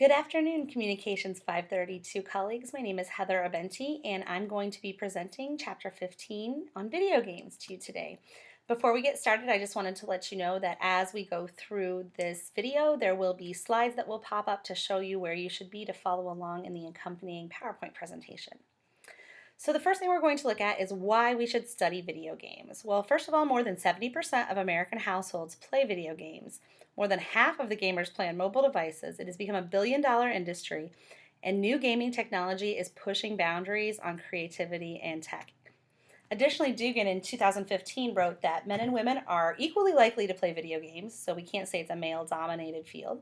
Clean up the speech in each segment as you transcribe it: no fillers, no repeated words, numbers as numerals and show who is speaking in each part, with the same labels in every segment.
Speaker 1: Good afternoon, Communications 532 colleagues. My name is Heather Abenti, and I'm going to be presenting Chapter 15 on video games to you today. Before we get started, I just wanted to let you know that as we go through this video, there will be slides that will pop up to show you where you should be to follow along in the accompanying PowerPoint presentation. So the first thing we're going to look at is why we should study video games. Well, first of all, more than 70% of American households play video games. More than half of the gamers play on mobile devices. It has become a billion-dollar industry, and new gaming technology is pushing boundaries on creativity and tech. Additionally, Dugan in 2015 wrote that men and women are equally likely to play video games, so we can't say it's a male-dominated field.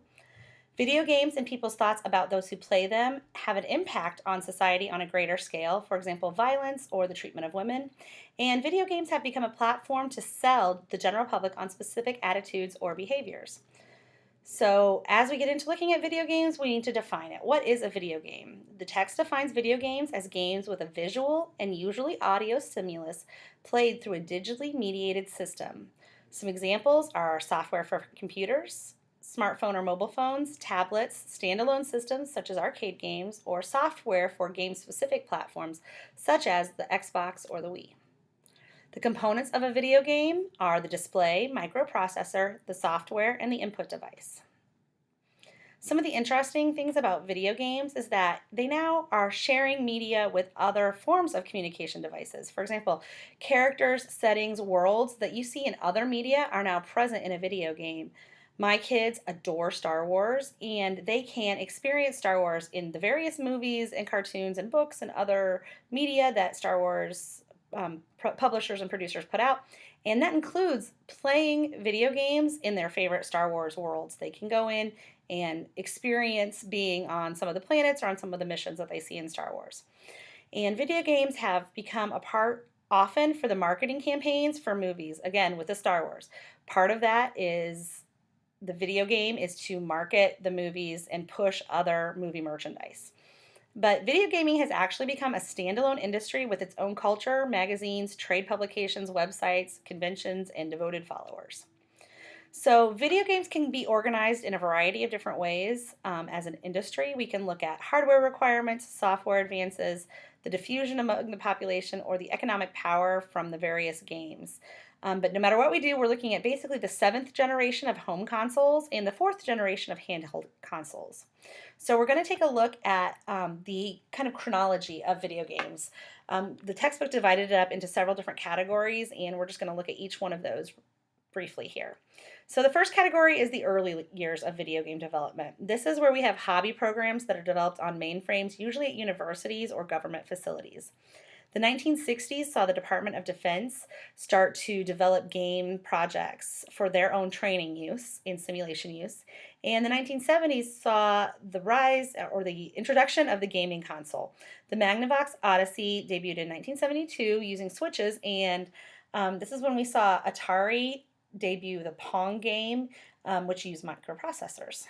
Speaker 1: Video games and people's thoughts about those who play them have an impact on society on a greater scale, for example, violence or the treatment of women. And video games have become a platform to sell the general public on specific attitudes or behaviors. So, as we get into looking at video games, we need to define it. What is a video game? The text defines video games as games with a visual and usually audio stimulus played through a digitally mediated system. Some examples are software for computers, smartphone or mobile phones, tablets, standalone systems such as arcade games, or software for game-specific platforms such as the Xbox or the Wii. The components of a video game are the display, microprocessor, the software, and the input device. Some of the interesting things about video games is that they now are sharing media with other forms of communication devices. For example, characters, settings, worlds that you see in other media are now present in a video game. My kids adore Star Wars, and they can experience Star Wars in the various movies and cartoons and books and other media that Star Wars publishers and producers put out. And that includes playing video games in their favorite Star Wars worlds. They can go in and experience being on some of the planets or on some of the missions that they see in Star Wars. And video games have become a part often for the marketing campaigns for movies, again, with the Star Wars. Part of that is the video game is to market the movies and push other movie merchandise. But video gaming has actually become a standalone industry with its own culture, magazines, trade publications, websites, conventions, and devoted followers. So, video games can be organized in a variety of different ways. As an industry, we can look at hardware requirements, software advances, the diffusion among the population, or the economic power from the various games. But no matter what we do, we're looking at basically the seventh generation of home consoles and the fourth generation of handheld consoles. So we're going to take a look at the kind of chronology of video games. The textbook divided it up into several different categories, and we're just going to look at each one of those briefly here. So the first category is the early years of video game development. This is where we have hobby programs that are developed on mainframes, usually at universities or government facilities. The 1960s saw the Department of Defense start to develop game projects for their own training use and simulation use. And the 1970s saw the rise or the introduction of the gaming console. The Magnavox Odyssey debuted in 1972 using switches, and this is when we saw Atari debut the Pong game, which used microprocessors.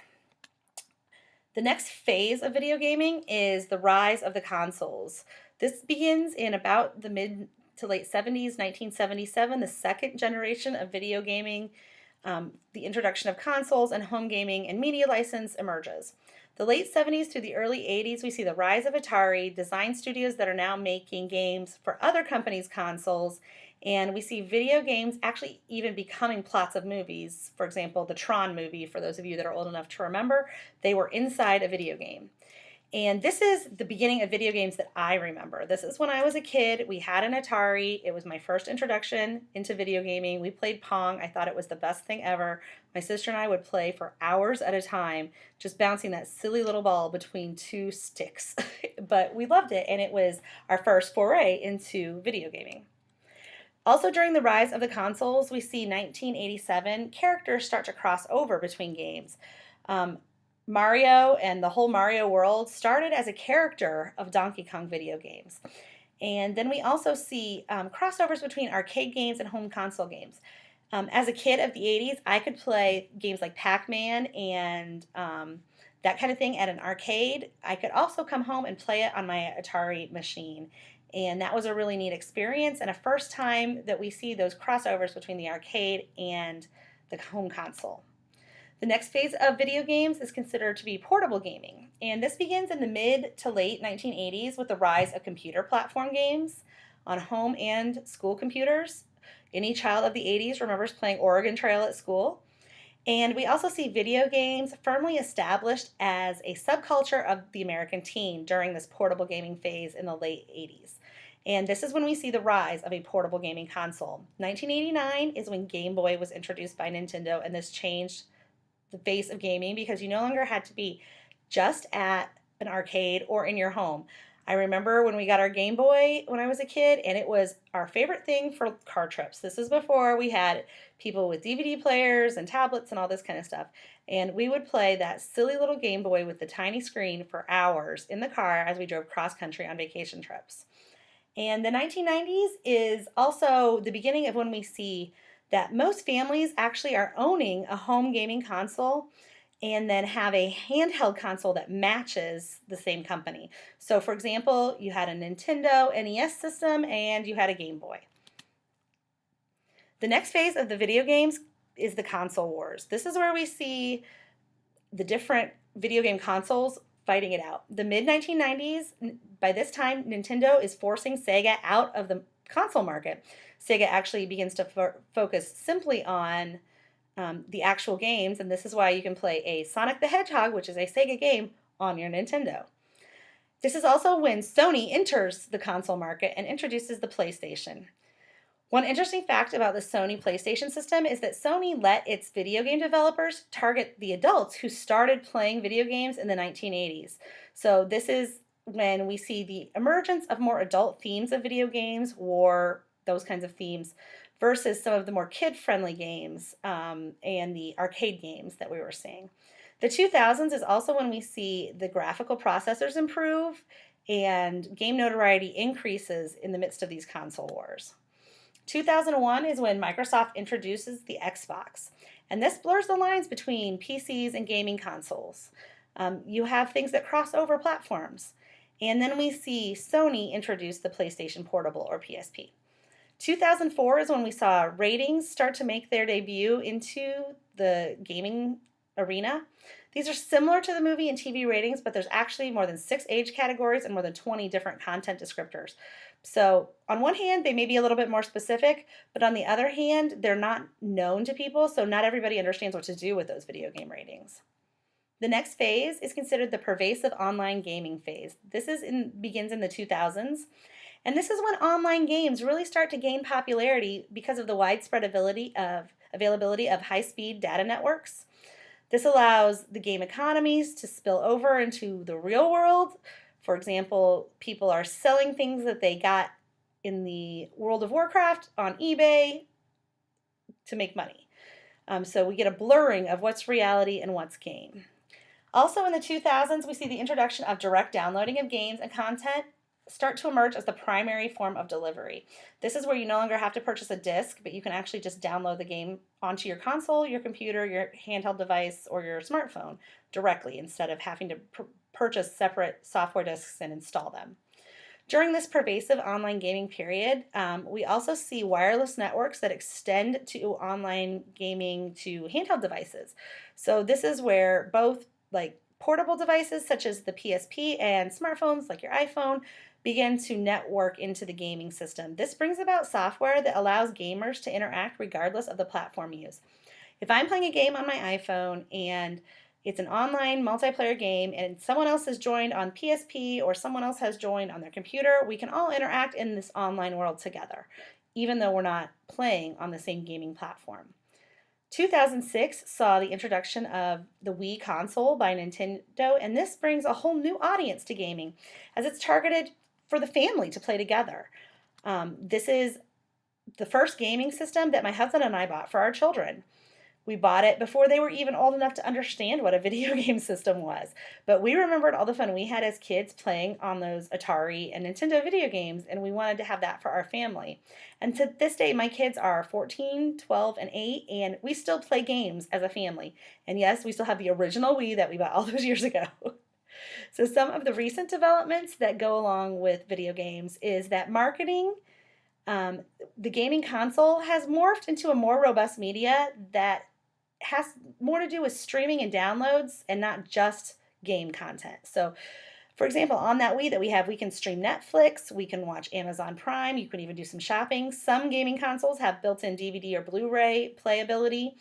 Speaker 1: The next phase of video gaming is the rise of the consoles. This begins in about the mid to late 70s, 1977, the second generation of video gaming. The introduction of consoles and home gaming and media license emerges. The late 70s to the early 80s, we see the rise of Atari, design studios that are now making games for other companies' consoles, and we see video games actually even becoming plots of movies. For example, the Tron movie, for those of you that are old enough to remember, they were inside a video game. And this is the beginning of video games that I remember. This is when I was a kid. We had an Atari. It was my first introduction into video gaming. We played Pong. I thought it was the best thing ever. My sister and I would play for hours at a time, just bouncing that silly little ball between two sticks. But we loved it, and it was our first foray into video gaming. Also, during the rise of the consoles, we see 1987 characters start to cross over between games. Mario and the whole Mario world started as a character of Donkey Kong video games. And then we also see crossovers between arcade games and home console games. As a kid of the 80s, I could play games like Pac-Man and that kind of thing at an arcade. I could also come home and play it on my Atari machine. And that was a really neat experience and a first time that we see those crossovers between the arcade and the home console. The next phase of video games is considered to be portable gaming, and this begins in the mid to late 1980s with the rise of computer platform games on home and school computers. Any child of the 80s remembers playing Oregon Trail at school. And we also see video games firmly established as a subculture of the American teen during this portable gaming phase in the late 80s. And this is when we see the rise of a portable gaming console. 1989 is when Game Boy was introduced by Nintendo, and this changed the face of gaming because you no longer had to be just at an arcade or in your home. I remember when we got our Game Boy when I was a kid, and it was our favorite thing for car trips. This is before we had people with DVD players and tablets and all this kind of stuff. And we would play that silly little Game Boy with the tiny screen for hours in the car as we drove cross country on vacation trips. And the 1990s is also the beginning of when we see that most families actually are owning a home gaming console and then have a handheld console that matches the same company. So for example, you had a Nintendo NES system and you had a Game Boy. The next phase of the video games is the console wars. This is where we see the different video game consoles fighting it out. The mid 1990s, by this time, Nintendo is forcing Sega out of the console market. Sega actually begins to focus simply on the actual games, and this is why you can play a Sonic the Hedgehog, which is a Sega game, on your Nintendo. This is also when Sony enters the console market and introduces the PlayStation. One interesting fact about the Sony PlayStation system is that Sony let its video game developers target the adults who started playing video games in the 1980s. So this is when we see the emergence of more adult themes of video games, war, those kinds of themes, versus some of the more kid-friendly games and the arcade games that we were seeing. The 2000s is also when we see the graphical processors improve and game notoriety increases in the midst of these console wars. 2001 is when Microsoft introduces the Xbox, and this blurs the lines between PCs and gaming consoles. You have things that cross over platforms. And then we see Sony introduce the PlayStation Portable, or PSP. 2004 is when we saw ratings start to make their debut into the gaming arena. These are similar to the movie and TV ratings, but there's actually more than 6 age categories and more than 20 different content descriptors. So on one hand, they may be a little bit more specific, but on the other hand, they're not known to people, so not everybody understands what to do with those video game ratings. The next phase is considered the pervasive online gaming phase. This begins in the 2000s, and this is when online games really start to gain popularity because of the widespread availability of high-speed data networks. This allows the game economies to spill over into the real world. For example, people are selling things that they got in the World of Warcraft on eBay to make money. So we get a blurring of what's reality and what's game. Also in the 2000s, we see the introduction of direct downloading of games and content start to emerge as the primary form of delivery. This is where you no longer have to purchase a disc, but you can actually just download the game onto your console, your computer, your handheld device, or your smartphone directly instead of having to purchase separate software discs and install them. During this pervasive online gaming period, we also see wireless networks that extend to online gaming to handheld devices. So this is where both like portable devices such as the PSP and smartphones like your iPhone begin to network into the gaming system. This brings about software that allows gamers to interact regardless of the platform used. If I'm playing a game on my iPhone and it's an online multiplayer game and someone else has joined on PSP or someone else has joined on their computer, we can all interact in this online world together, even though we're not playing on the same gaming platform. 2006 saw the introduction of the Wii console by Nintendo, and this brings a whole new audience to gaming as it's targeted for the family to play together. This is the first gaming system that my husband and I bought for our children. We bought it before they were even old enough to understand what a video game system was. But we remembered all the fun we had as kids playing on those Atari and Nintendo video games, and we wanted to have that for our family. And to this day, my kids are 14, 12, and 8, and we still play games as a family. And yes, we still have the original Wii that we bought all those years ago. So some of the recent developments that go along with video games is that marketing, the gaming console has morphed into a more robust media that has more to do with streaming and downloads and not just game content. So for example, on that Wii that we have, we can stream Netflix, we can watch Amazon Prime, you can even do some shopping. Some gaming consoles have built-in DVD or Blu-ray playability,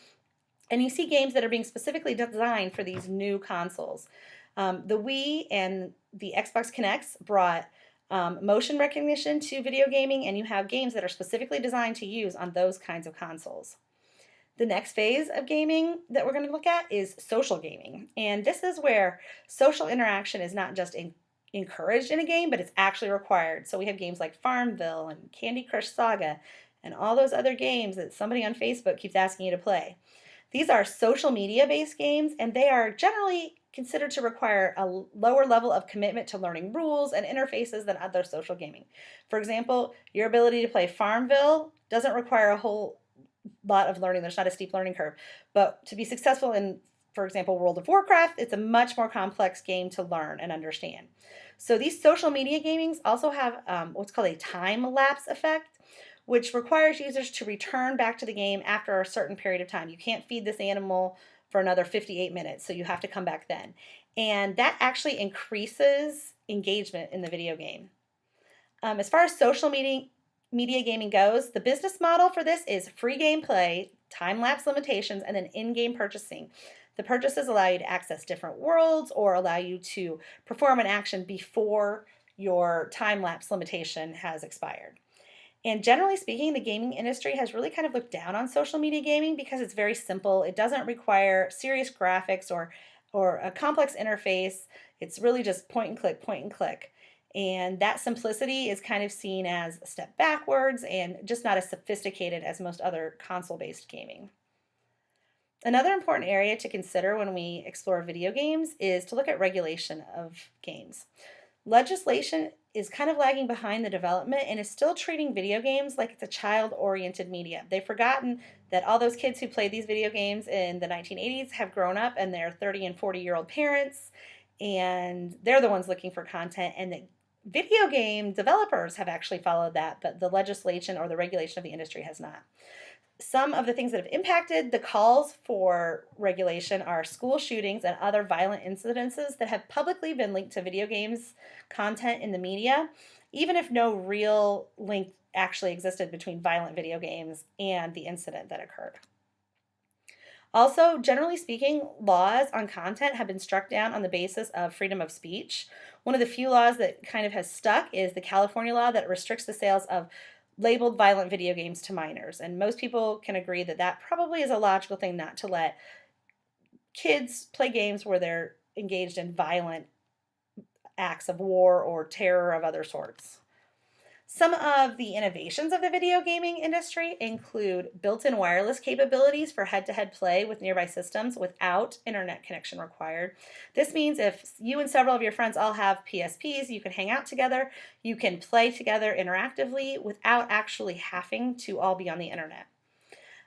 Speaker 1: and you see games that are being specifically designed for these new consoles. The Wii and the Xbox Kinects brought motion recognition to video gaming, and you have games that are specifically designed to use on those kinds of consoles. The next phase of gaming that we're going to look at is social gaming. And this is where social interaction is not just encouraged in a game, but it's actually required. So we have games like Farmville and Candy Crush Saga and all those other games that somebody on Facebook keeps asking you to play. These are social media based games, and they are generally considered to require a lower level of commitment to learning rules and interfaces than other social gaming. For example, your ability to play Farmville doesn't require a whole lot of learning. There's not a steep learning curve. But to be successful in, for example, World of Warcraft, it's a much more complex game to learn and understand. So these social media gamings also have what's called a time lapse effect, which requires users to return back to the game after a certain period of time. You can't feed this animal for another 58 minutes, so you have to come back then. And that actually increases engagement in the video game. As far as social media gaming goes, the business model for this is free gameplay, time-lapse limitations, and then in-game purchasing. The purchases allow you to access different worlds or allow you to perform an action before your time-lapse limitation has expired. And generally speaking, the gaming industry has really kind of looked down on social media gaming because it's very simple. It doesn't require serious graphics or a complex interface. It's really just point and click, point and click. And that simplicity is kind of seen as a step backwards and just not as sophisticated as most other console-based gaming. Another important area to consider when we explore video games is to look at regulation of games. Legislation is kind of lagging behind the development and is still treating video games like it's a child-oriented media. They've forgotten that all those kids who played these video games in the 1980s have grown up and they're 30 and 40-year-old parents, and they're the ones looking for content, and that video game developers have actually followed that, but the legislation or the regulation of the industry has not. Some of the things that have impacted the calls for regulation are school shootings and other violent incidences that have publicly been linked to video games content in the media, even if no real link actually existed between violent video games and the incident that occurred. Also, generally speaking, laws on content have been struck down on the basis of freedom of speech. One of the few laws that kind of has stuck is the California law that restricts the sales of labeled violent video games to minors. And most people can agree that that probably is a logical thing not to let kids play games where they're engaged in violent acts of war or terror of other sorts. Some of the innovations of the video gaming industry include built-in wireless capabilities for head-to-head play with nearby systems without internet connection required. This means if you and several of your friends all have PSPs, you can hang out together, you can play together interactively without actually having to all be on the internet.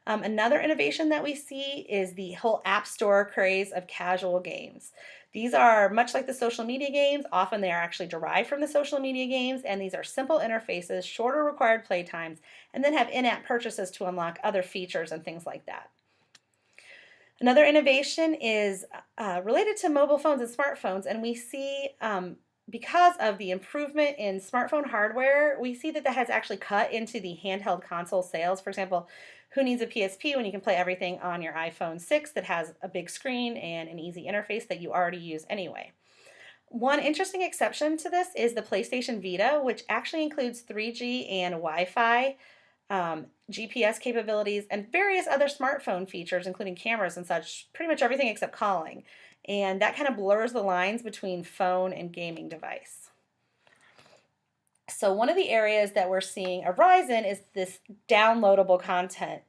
Speaker 1: Another innovation that we see is the whole app store craze of casual games. These are much like the social media games. Often they are actually derived from the social media games, and these are simple interfaces, shorter required play times, and then have in-app purchases to unlock other features and things like that. Another innovation is related to mobile phones and smartphones, and we see because of the improvement in smartphone hardware, we see that has actually cut into the handheld console sales. For example, who needs a PSP when you can play everything on your iPhone 6 that has a big screen and an easy interface that you already use anyway? One interesting exception to this is the PlayStation Vita, which actually includes 3G and Wi-Fi, GPS capabilities, and various other smartphone features, including cameras and such, pretty much everything except calling. And that kind of blurs the lines between phone and gaming device. So one of the areas that we're seeing a rise in is this downloadable content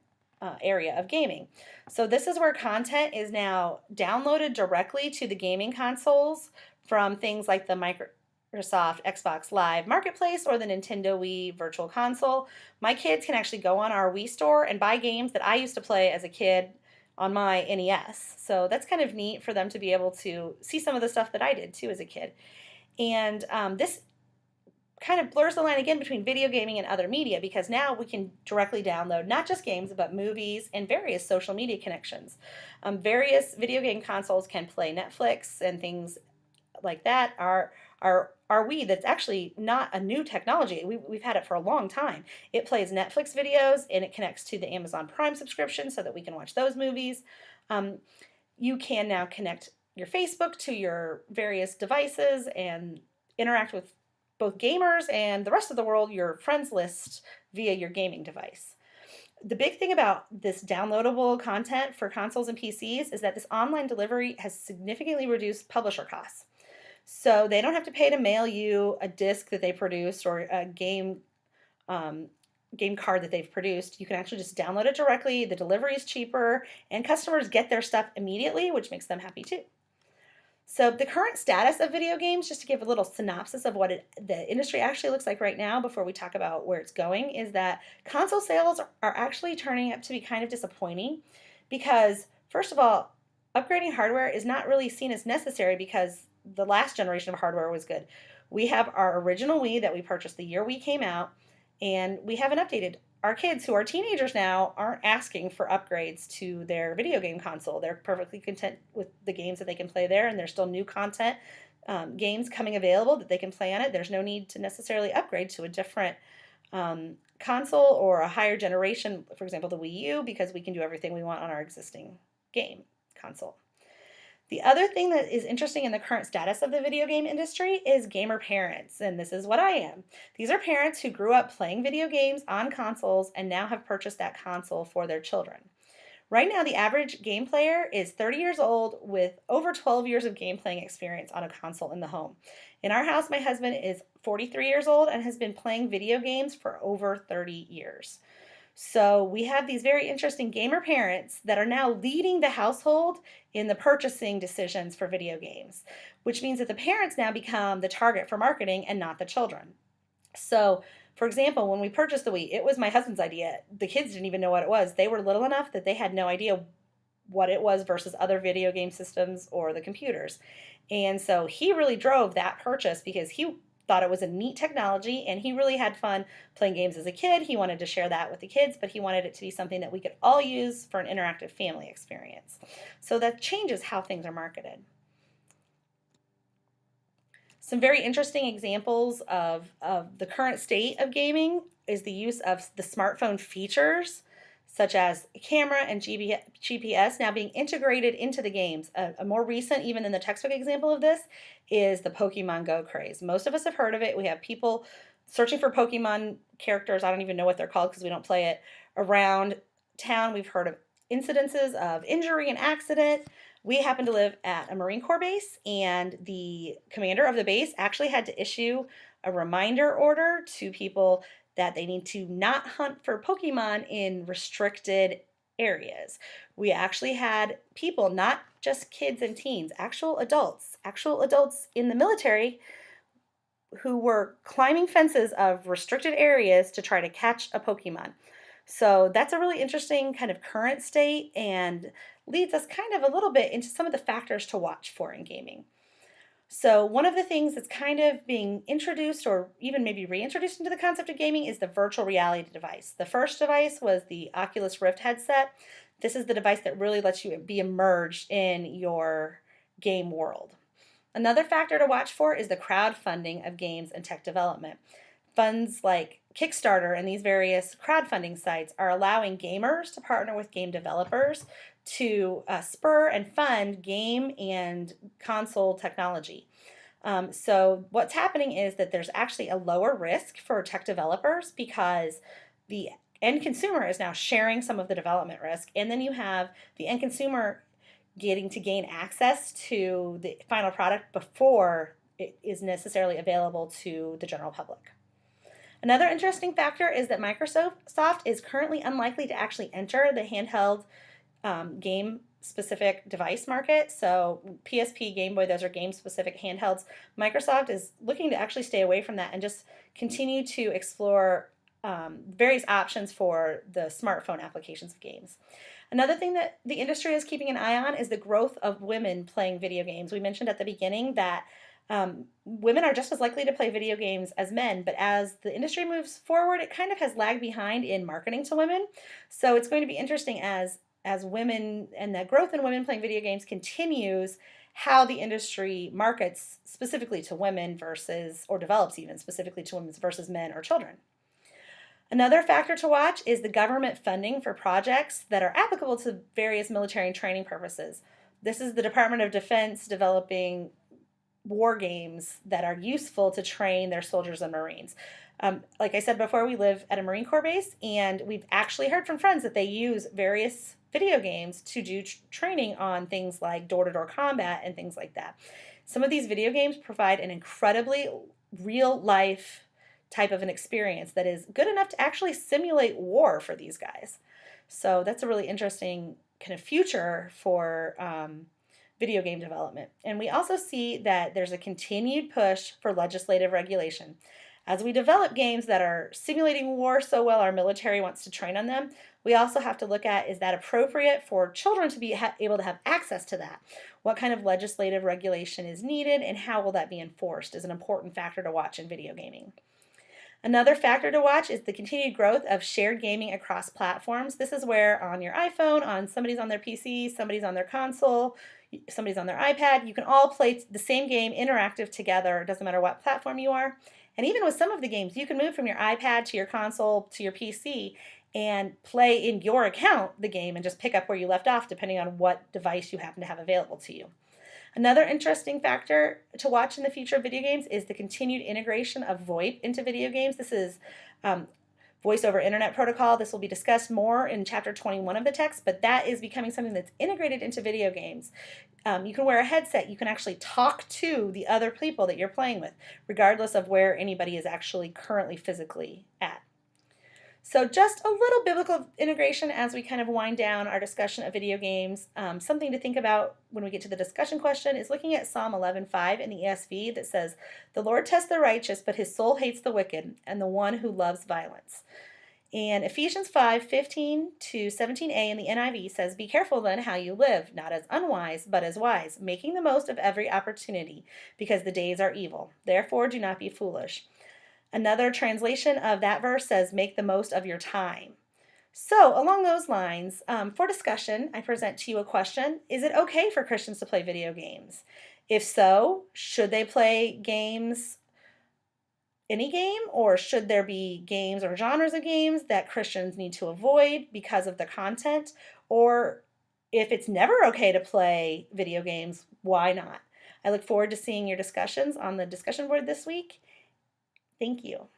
Speaker 1: area of gaming. So this is where content is now downloaded directly to the gaming consoles from things like the Microsoft Xbox Live Marketplace or the Nintendo Wii Virtual Console. My kids can actually go on our Wii store and buy games that I used to play as a kid on my NES. So that's kind of neat for them to be able to see some of the stuff that I did too as a kid. And this kind of blurs the line again between video gaming and other media, because now we can directly download not just games but movies and various social media connections. Various video game consoles can play Netflix and things like that. Our Wii, that's actually not a new technology. We've had it for a long time. It plays Netflix videos and it connects to the Amazon Prime subscription so that we can watch those movies. You can now connect your Facebook to your various devices and interact with both gamers and the rest of the world, your friends list, via your gaming device. The big thing about this downloadable content for consoles and PCs is that this online delivery has significantly reduced publisher costs. So they don't have to pay to mail you a disc that they produced or a game card that they've produced. You can actually just download it directly. The delivery is cheaper, and customers get their stuff immediately, which makes them happy too. So the current status of video games, just to give a little synopsis of what the industry actually looks like right now before we talk about where it's going, is that console sales are actually turning out to be kind of disappointing because, first of all, upgrading hardware is not really seen as necessary because the last generation of hardware was good. We have our original Wii that we purchased the year Wii came out, and we haven't updated. Our kids, who are teenagers now, aren't asking for upgrades to their video game console. They're perfectly content with the games that they can play there, and there's still new content, games coming available that they can play on it. There's no need to necessarily upgrade to a different console or a higher generation, for example, the Wii U, because we can do everything we want on our existing game console. The other thing that is interesting in the current status of the video game industry is gamer parents, and this is what I am. These are parents who grew up playing video games on consoles and now have purchased that console for their children. Right now, the average game player is 30 years old with over 12 years of game playing experience on a console in the home. In our house, my husband is 43 years old and has been playing video games for over 30 years. So we have these very interesting gamer parents that are now leading the household in the purchasing decisions for video games, which means that the parents now become the target for marketing and not the children. So, for example, when we purchased the Wii, it was my husband's idea. The kids didn't even know what it was. They were little enough that they had no idea what it was versus other video game systems or the computers. And so he really drove that purchase because he thought it was a neat technology, and he really had fun playing games as a kid. He wanted to share that with the kids, but he wanted it to be something that we could all use for an interactive family experience. So that changes how things are marketed. Some very interesting examples of the current state of gaming is the use of the smartphone features, such as camera and GPS now being integrated into the games. A more recent, even than the textbook example of this, is the Pokemon Go craze. Most of us have heard of it. We have people searching for Pokemon characters. I don't even know what they're called because we don't play it. Around town, we've heard of incidences of injury and accident. We happen to live at a Marine Corps base, and the commander of the base actually had to issue a reminder order to people that they need to not hunt for Pokemon in restricted areas. We actually had people, not just kids and teens, actual adults in the military who were climbing fences of restricted areas to try to catch a Pokemon. So that's a really interesting kind of current state and leads us kind of a little bit into some of the factors to watch for in gaming. So one of the things that's kind of being introduced or even maybe reintroduced into the concept of gaming is the virtual reality device. The first device was the Oculus Rift headset. This is the device that really lets you be immersed in your game world. Another factor to watch for is the crowdfunding of games and tech development. Funds like Kickstarter and these various crowdfunding sites are allowing gamers to partner with game developers to spur and fund game and console technology. So what's happening is that there's actually a lower risk for tech developers because the end consumer is now sharing some of the development risk, and then you have the end consumer getting to gain access to the final product before it is necessarily available to the general public. Another interesting factor is that Microsoft is currently unlikely to actually enter the handheld game-specific device market. So PSP, Game Boy, those are game-specific handhelds. Microsoft is looking to actually stay away from that and just continue to explore various options for the smartphone applications of games. Another thing that the industry is keeping an eye on is the growth of women playing video games. We mentioned at the beginning that Women are just as likely to play video games as men, but as the industry moves forward, it kind of has lagged behind in marketing to women. So it's going to be interesting as women and the growth in women playing video games continues, how the industry markets specifically to women versus, or develops even specifically to women versus men or children. Another factor to watch is the government funding for projects that are applicable to various military and training purposes. This is the Department of Defense developing war games that are useful to train their soldiers and Marines. Like I said before, we live at a Marine Corps base, and we've actually heard from friends that they use various video games to do training on things like door-to-door combat and things like that. Some of these video games provide an incredibly real-life type of an experience that is good enough to actually simulate war for these guys. So that's a really interesting kind of future for video game development. And we also see that there's a continued push for legislative regulation. As we develop games that are simulating war so well, our military wants to train on them, we also have to look at, is that appropriate for children to be able to have access to that? What kind of legislative regulation is needed, and how will that be enforced is an important factor to watch in video gaming. Another factor to watch is the continued growth of shared gaming across platforms. This is where on your iPhone, somebody's on their PC, somebody's on their console, somebody's on their iPad, you can all play the same game interactive together. It doesn't matter what platform you are. And even with some of the games, you can move from your iPad to your console to your PC and play in your account the game and just pick up where you left off depending on what device you happen to have available to you. Another interesting factor to watch in the future of video games is the continued integration of VoIP into video games. This is Voice over Internet Protocol. This will be discussed more in Chapter 21 of the text, but that is becoming something that's integrated into video games. You can wear a headset. You can actually talk to the other people that you're playing with, regardless of where anybody is actually currently physically at. So just a little biblical integration as we kind of wind down our discussion of video games. Something to think about when we get to the discussion question is looking at Psalm 11:5 in the ESV that says, "The Lord tests the righteous, but his soul hates the wicked and the one who loves violence." And Ephesians 5:15 to 17a in the NIV says, "Be careful then how you live, not as unwise, but as wise, making the most of every opportunity, because the days are evil. Therefore do not be foolish." Another translation of that verse says, "Make the most of your time." So along those lines, for discussion, I present to you a question. Is it okay for Christians to play video games? If so, should they play games, any game, or should there be games or genres of games that Christians need to avoid because of the content? Or if it's never okay to play video games, why not? I look forward to seeing your discussions on the discussion board this week. Thank you.